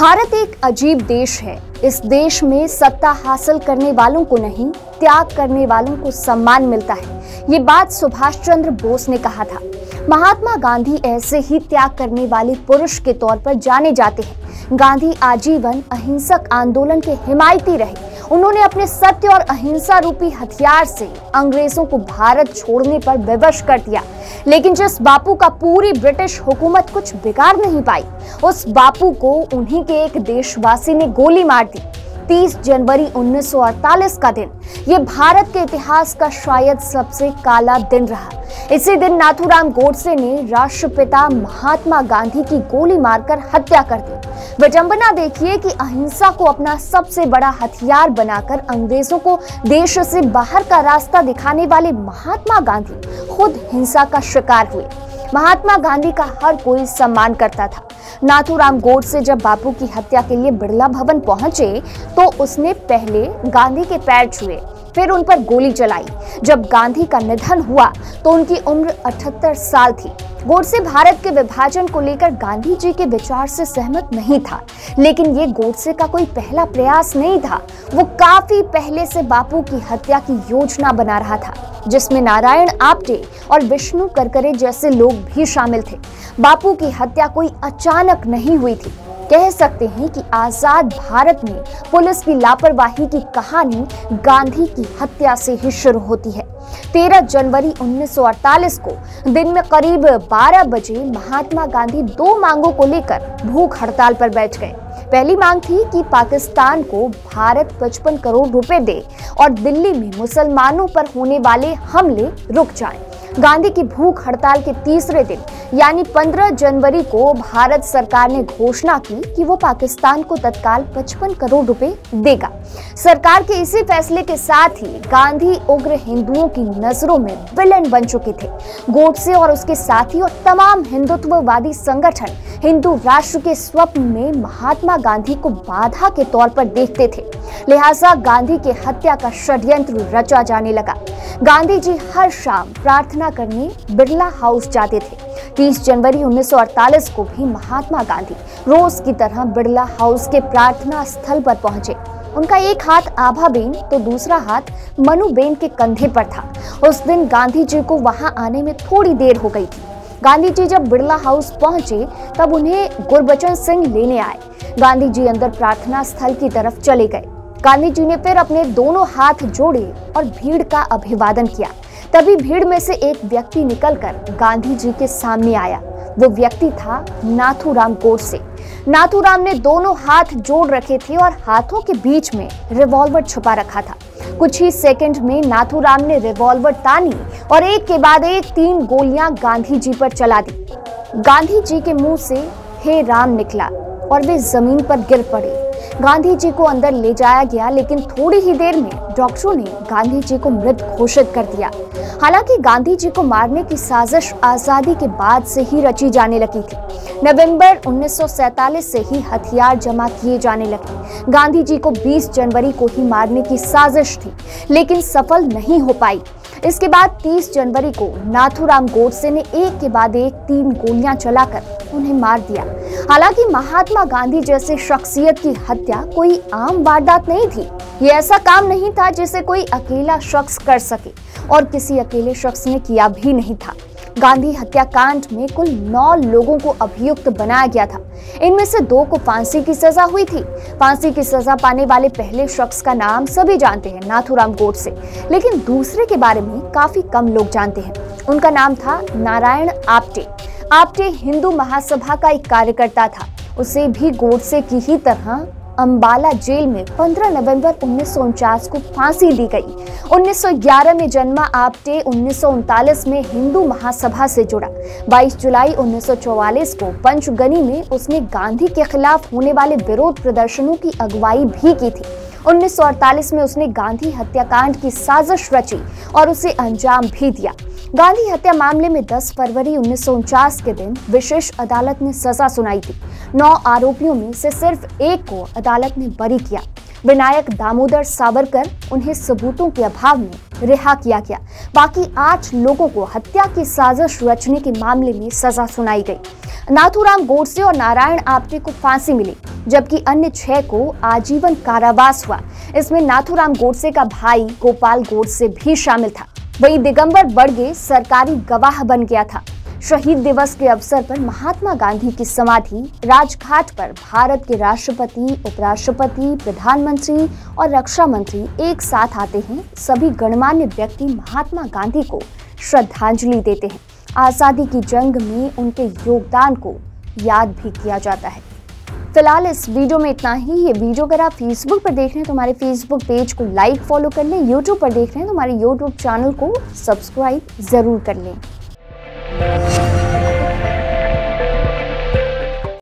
भारत एक अजीब देश है। इस देश में सत्ता हासिल करने वालों को नहीं, त्याग करने वालों को सम्मान मिलता है। ये बात सुभाष चंद्र बोस ने कहा था। महात्मा गांधी ऐसे ही त्याग करने वाले पुरुष के तौर पर जाने जाते हैं। गांधी आजीवन अहिंसक आंदोलन के हिमायती रहे। उन्होंने अपने सत्य और अहिंसा रूपी हथियार से अंग्रेजों को भारत छोड़ने पर विवश कर दिया। लेकिन जिस बापू का पूरी ब्रिटिश हुकूमत कुछ बिगाड़ नहीं पाई, उस बापू को उन्हीं के एक देशवासी ने गोली मार दी। 30 जनवरी 1948 का दिन ये भारत के इतिहास का शायद सबसे काला दिन रहा। इसी दिन नाथूराम गोडसे ने राष्ट्रपिता महात्मा गांधी की गोली मारकर हत्या कर दी। विडंबना देखिए कि अहिंसा को अपना सबसे बड़ा हथियार बनाकर अंग्रेजों को देश से बाहर का रास्ता दिखाने वाले महात्मा गांधी खुद हिंसा का शिकार हुए। महात्मा गांधी का हर कोई सम्मान करता था। नाथूराम गोडसे जब बापू की हत्या के लिए बिड़ला भवन पहुंचे तो उसने पहले गांधी के पैर छुए, फिर उन पर गोली चलाई। जब गांधी का निधन हुआ तो उनकी उम्र 78 साल थी। गोडसे भारत के विभाजन को लेकर गांधी जी के विचार से सहमत नहीं था, लेकिन ये गोडसे का कोई पहला प्रयास नहीं था। वो काफी पहले से बापू की हत्या की योजना बना रहा था, जिसमें नारायण आप्टे और विष्णु करकरे जैसे लोग भी शामिल थे। बापू की हत्या कोई अचानक नहीं हुई थी। कह सकते हैं कि आजाद भारत में पुलिस की लापरवाही की कहानी गांधी की हत्या से ही शुरू होती है। 13 जनवरी 1948 को दिन में करीब 12 बजे महात्मा गांधी 2 मांगों को लेकर भूख हड़ताल पर बैठ गए। पहली मांग थी कि पाकिस्तान को भारत 55 करोड़ रुपए दे और दिल्ली में मुसलमानों पर होने वाले हमले रुक जाएं। गांधी की भूख हड़ताल के तीसरे दिन यानी 15 जनवरी को भारत सरकार ने घोषणा की कि वो पाकिस्तान को तत्काल 55 करोड़ रुपए देगा। सरकार के इसी फैसले के साथ ही गांधी उग्र हिंदुओं की नजरों में विलेन बन चुके थे। गोडसे और उसके साथी और तमाम हिंदुत्ववादी संगठन हिंदू राष्ट्र के स्वप्न में महात्मा गांधी को बाधा के तौर पर देखते थे। लिहाजा गांधी के हत्या का षड्यंत्र रचा जाने लगा। गांधी जी हर शाम प्रार्थना करने बिड़ला हाउस जाते थे। 30 जनवरी 1948 को भी महात्मा गांधी रोज की तरह बिड़ला हाउस के प्रार्थना स्थल पर पहुंचे। उनका एक हाथ आभाबेन तो दूसरा हाथ मनुबेन के कंधे पर था। उस दिन गांधी जी को वहां आने में थोड़ी देर हो गई थी। गांधी जी जब बिड़ला हाउस पहुंचे तब उन्हें गुरबचन सिंह लेने आए। गांधी जी अंदर प्रार्थना स्थल की तरफ चले गए। गांधी जी ने फिर अपने दोनों हाथ जोड़े और भीड़ का अभिवादन किया। तभी भीड़ में से एक व्यक्ति निकलकर गांधी जी के सामने आया। वो व्यक्ति था नाथूराम गोडसे। नाथूराम ने दोनों हाथ जोड़ रखे थे और हाथों के बीच में रिवॉल्वर छुपा रखा था। कुछ ही सेकंड में नाथूराम ने रिवॉल्वर तानी और एक के बाद एक 3 गोलियां गांधी जी पर चला दी। गांधी जी के मुंह से हे राम निकला और वे जमीन पर गिर पड़े। गांधी जी को अंदर ले जाया गया, लेकिन थोड़ी ही देर में डॉक्टरों ने गांधी जी को मृत घोषित कर दिया। हालांकि गांधी जी को मारने की साजिश आजादी के बाद से ही रची जाने लगी थी। नवंबर 1947 से ही हथियार जमा किए जाने लगे। गांधी जी को 20 जनवरी को ही मारने की साजिश थी, लेकिन सफल नहीं हो पाई। इसके बाद 30 जनवरी को नाथूराम गोडसे ने एक के बाद एक 3 गोलियां चलाकर उन्हें मार दिया। हालांकि महात्मा गांधी जैसे शख्सियत की हत्या कोई आम वारदात नहीं थी। ये ऐसा काम नहीं था जिसे कोई अकेला शख्स कर सके, और किसी अकेले शख्स ने किया भी नहीं था। गांधी हत्याकांड में कुल 9 लोगों को अभियुक्त बनाया गया था। इनमें से 2 को फांसी की सजा हुई थी। फांसी की सजा पाने वाले पहले शख्स का नाम सभी जानते हैं, नाथूराम गोडसे, लेकिन दूसरे के बारे में काफी कम लोग जानते हैं। उनका नाम था नारायण आप्टे। आप्टे हिंदू महासभा का एक कार्यकर्ता था। उसे भी गोडसे की ही तरह अंबाला जेल में 15 नवंबर 1949 को फांसी दी गई। 1911 में जन्मा आप्टे 1939 में हिंदू महासभा से जुड़ा। 22 जुलाई 1944 को पंचगनी में उसने गांधी के खिलाफ होने वाले विरोध प्रदर्शनों की अगुवाई भी की थी। 1948 में उसने गांधी हत्याकांड की साजिश रची और उसे अंजाम भी दिया। गांधी हत्या मामले में 10 फरवरी 1949 के दिन विशेष अदालत ने सजा सुनाई थी। 9 आरोपियों में से सिर्फ एक को अदालत ने बरी किया। विनायक दामोदर सावरकर उन्हें सबूतों के अभाव में रिहा किया गया। बाकी 8 लोगों को हत्या की साजिश रचने के मामले में सजा सुनाई गई। नाथूराम गोडसे और नारायण आप्टे को फांसी मिली। जबकि अन्य 6 को आजीवन कारावास हुआ। इसमें नाथूराम गोडसे का भाई गोपाल गोडसे भी शामिल था। वहीं दिगंबर बड़गे सरकारी गवाह बन गया था। शहीद दिवस के अवसर पर महात्मा गांधी की समाधि राजघाट पर भारत के राष्ट्रपति, उपराष्ट्रपति, प्रधानमंत्री और रक्षा मंत्री एक साथ आते हैं। सभी गणमान्य व्यक्ति महात्मा गांधी को श्रद्धांजलि देते हैं। आजादी की जंग में उनके योगदान को याद भी किया जाता है। फिलहाल इस वीडियो में इतना ही। ये वीडियो अगर आप फेसबुक पर देख रहे हैं तो हमारे फेसबुक पेज को लाइक फॉलो कर लें। यूट्यूब पर देख रहे हैं तो हमारे यूट्यूब चैनल को सब्सक्राइब जरूर कर लें।